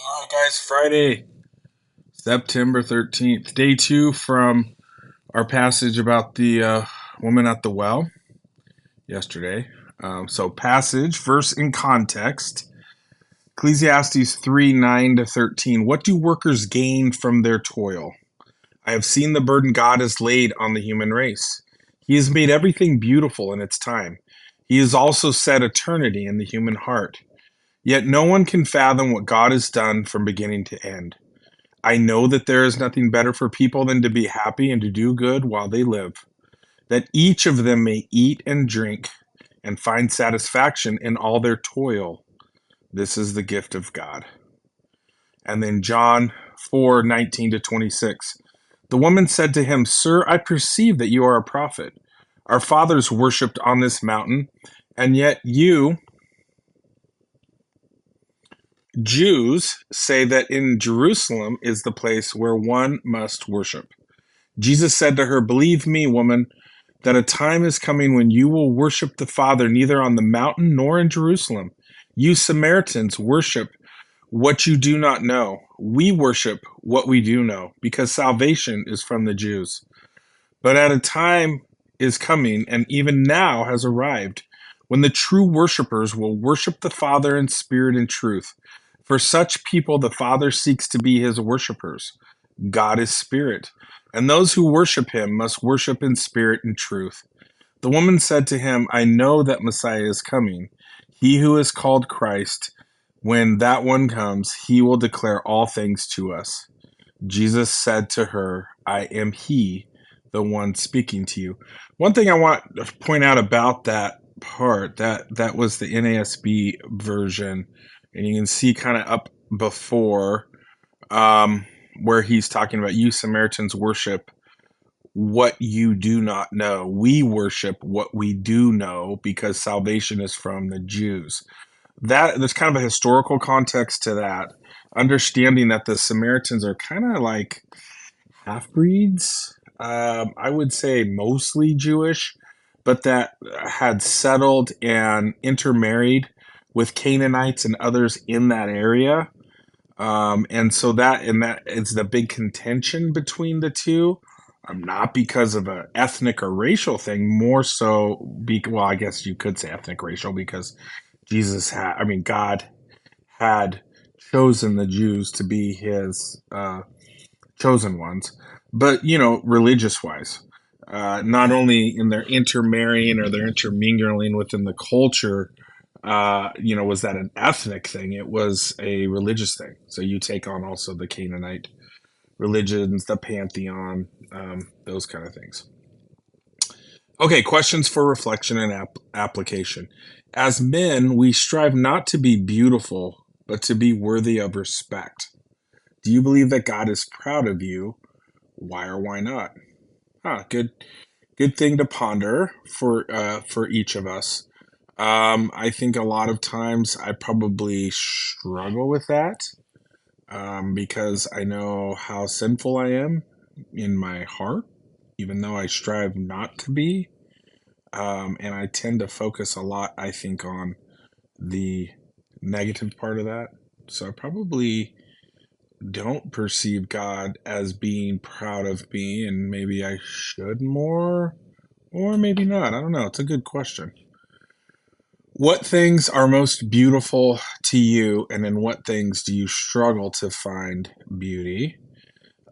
All right, guys, Friday, September 13th, day two from our passage about the woman at the well yesterday. Passage, verse in context Ecclesiastes 3 9 to 13. What do workers gain from their toil? I have seen the burden God has laid on the human race. He has made everything beautiful in its time. He has also set eternity in the human heart. Yet no one can fathom what God has done from beginning to end. I know that there is nothing better for people than to be happy and to do good while they live, that each of them may eat and drink and find satisfaction in all their toil. This is the gift of God. And then John 4:19 to 26. The woman said to him, Sir, I perceive that you are a prophet. Our fathers worshipped on this mountain, and yet you, Jews, say that in Jerusalem is the place where one must worship. Jesus said to her, Believe me, woman, that a time is coming when you will worship the Father neither on the mountain nor in Jerusalem. You Samaritans worship what you do not know. We worship what we do know, because salvation is from the Jews. But at a time is coming, and even now has arrived, when the true worshipers will worship the Father in spirit and truth. For such people, the Father seeks to be his worshipers. God is spirit, and those who worship him must worship in spirit and truth. The woman said to him, I know that Messiah is coming, he who is called Christ. When that one comes, he will declare all things to us. Jesus said to her, I am he, the one speaking to you. One thing I want to point out about that part, that was the NASB version, and you can see kind of up before um, where he's talking about you Samaritans worship what you do not know. We worship what we do know because salvation is from the Jews. That there's kind of a historical context to that. Understanding that the Samaritans are kind of like half breeds. I would say mostly Jewish, but that had settled and intermarried with Canaanites and others in that area. And that is the big contention between the two. Not because of a ethnic or racial thing, more so. Well, I guess you could say ethnic racial because God had chosen the Jews to be his chosen ones, but religious wise, not only in their intermarrying or their intermingling within the culture, was that an ethnic thing? It was a religious thing. So you take on also the Canaanite religions, the pantheon, those kind of things. Okay, questions for reflection and application. As men, we strive not to be beautiful, but to be worthy of respect. Do you believe that God is proud of you? Why or why not? Good thing to ponder for each of us. I think a lot of times I probably struggle with that because I know how sinful I am in my heart, even though I strive not to be. And I tend to focus a lot, I think, on the negative part of that. So I probably don't perceive God as being proud of me, and maybe I should more, or maybe not. I don't know. It's a good question. What things are most beautiful to you, and in what things do you struggle to find beauty?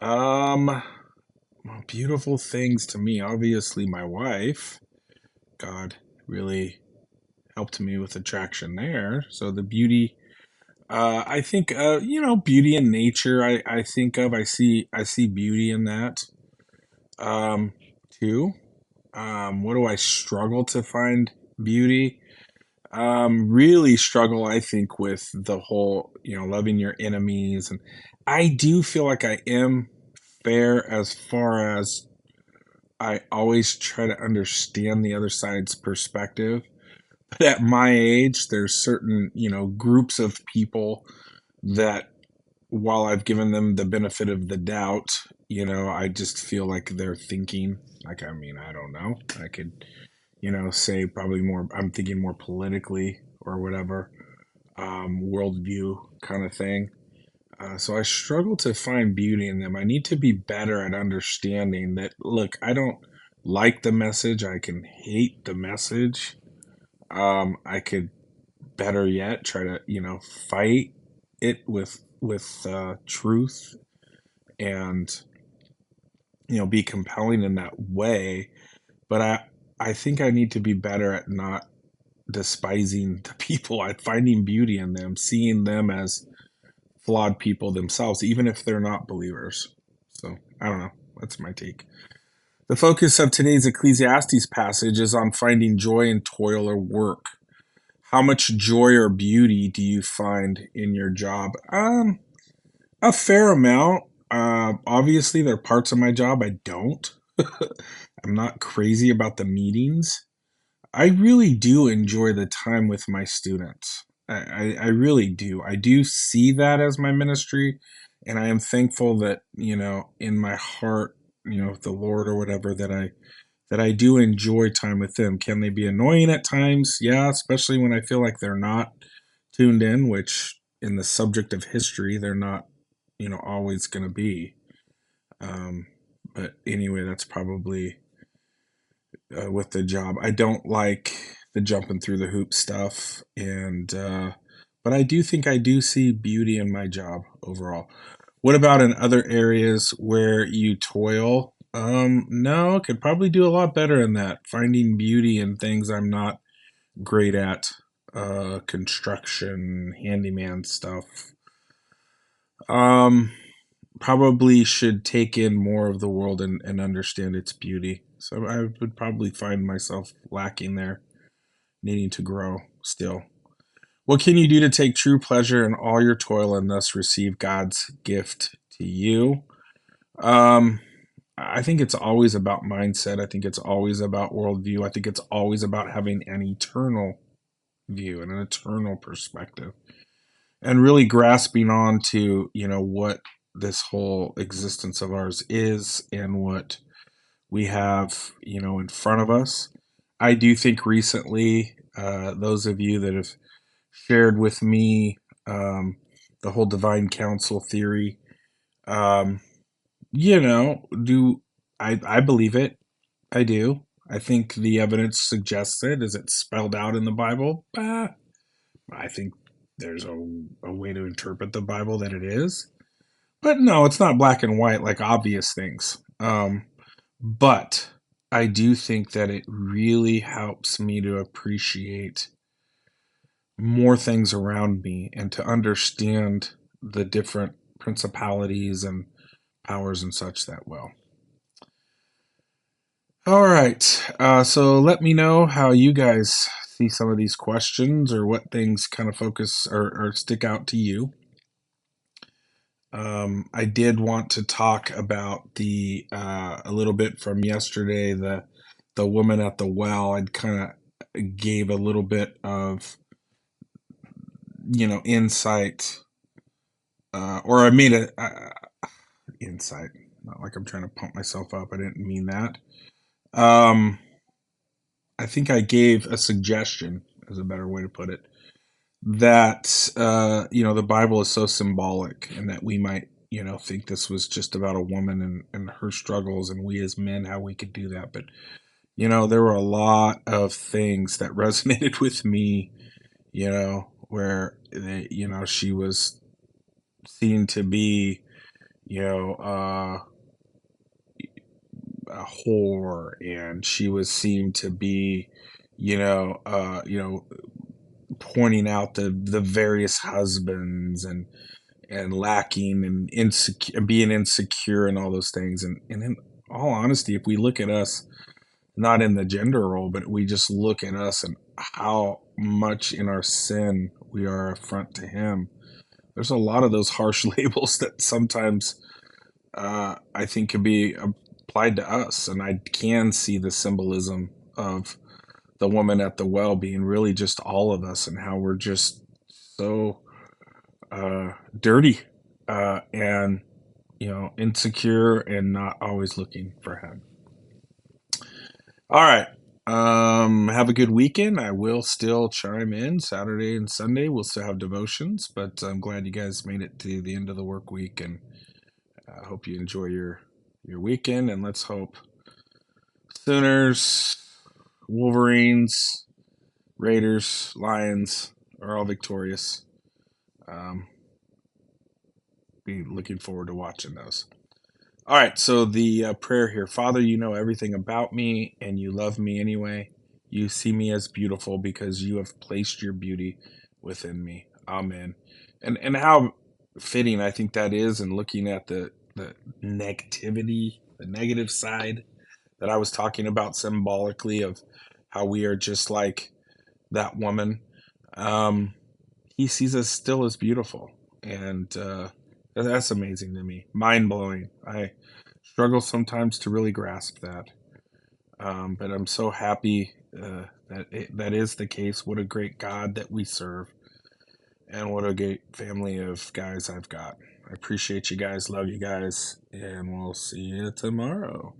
Um, well, beautiful things to me, obviously, my wife. God really helped me with attraction there. So the beauty, I think, beauty in nature. I think of. I see beauty in that. Um, too. What do I struggle to find beauty? Really struggle, I think, with the whole, loving your enemies. And I do feel like I am fair as far as I always try to understand the other side's perspective. But at my age, there's certain, groups of people that while I've given them the benefit of the doubt, I just feel like they're thinking, like, I don't know. I could, say probably more, I'm thinking more politically or whatever, worldview kind of thing. So I struggle to find beauty in them. I need to be better at understanding that, look, I don't like the message. I can hate the message. I could, better yet, try to, fight it with truth and, be compelling in that way. But I think I need to be better at not despising the people. I finding beauty in them, seeing them as flawed people themselves, even if they're not believers. So I don't know. That's my take. The focus of today's Ecclesiastes passage is on finding joy in toil or work. How much joy or beauty do you find in your job? A fair amount. Obviously, there are parts of my job I don't. I'm not crazy about the meetings. I really do enjoy the time with my students. I really do. I do see that as my ministry, and I am thankful that, in my heart, the Lord or whatever, that I do enjoy time with them. Can they be annoying at times? Yeah, especially when I feel like they're not tuned in, which in the subject of history, they're not, always going to be. Um, but anyway, that's probably with the job. I don't like the jumping through the hoop stuff, and but I do think I do see beauty in my job overall. What about in other areas where you toil? No, could probably do a lot better in that. Finding beauty in things I'm not great at, construction, handyman stuff. Um, Probably should take in more of the world and understand its beauty. So I would probably find myself lacking there, needing to grow still. What can you do to take true pleasure in all your toil and thus receive God's gift to you? Um, I think it's always about mindset. I think it's always about worldview. I think it's always about having an eternal view and an eternal perspective and really grasping on to, what this whole existence of ours is and what we have, in front of us. I do think recently, those of you that have shared with me the whole divine council theory, um, do I believe it? I do. I think the evidence suggests it. Is it spelled out in the Bible? I think there's a way to interpret the Bible that it is. But no, it's not black and white like obvious things. But I do think that it really helps me to appreciate more things around me and to understand the different principalities and powers and such that well. All right. So let me know how you guys see some of these questions or what things kind of focus or stick out to you. I did want to talk about the a little bit from yesterday, the woman at the well. I'd kind of gave a little bit of insight, or I made a insight. Not like I'm trying to pump myself up. I didn't mean that. Um, I think I gave a suggestion, is a better way to put it, that the Bible is so symbolic, and that we might think this was just about a woman and her struggles, and we as men how we could do that. But there were a lot of things that resonated with me. Where she was seen to be you know a whore, and she was seen to be pointing out the various husbands and lacking and insecure, being insecure and all those things. And in all honesty, if we look at us, not in the gender role, but we just look at us and how much in our sin we are affront to him, there's a lot of those harsh labels that sometimes I think could be applied to us. And I can see the symbolism of the woman at the well being really just all of us, and how we're just so dirty, and insecure and not always looking for him. All right. Have a good weekend. I will still chime in Saturday and Sunday. We'll still have devotions, but I'm glad you guys made it to the end of the work week, and I hope you enjoy your weekend. And let's hope Sooners, Wolverines, Raiders, Lions are all victorious. Um, be looking forward to watching those. All right, so the prayer here. Father, you know everything about me, and you love me anyway. You see me as beautiful because you have placed your beauty within me. Amen. And how fitting I think that is, and looking at the negativity, the negative side that I was talking about symbolically of how we are just like that woman. Um, he sees us still as beautiful, and that's amazing to me. Mind blowing. I struggle sometimes to really grasp that, but I'm so happy that is the case. What a great God that we serve, and what a great family of guys I've got. I appreciate you guys, love you guys, and we'll see you tomorrow.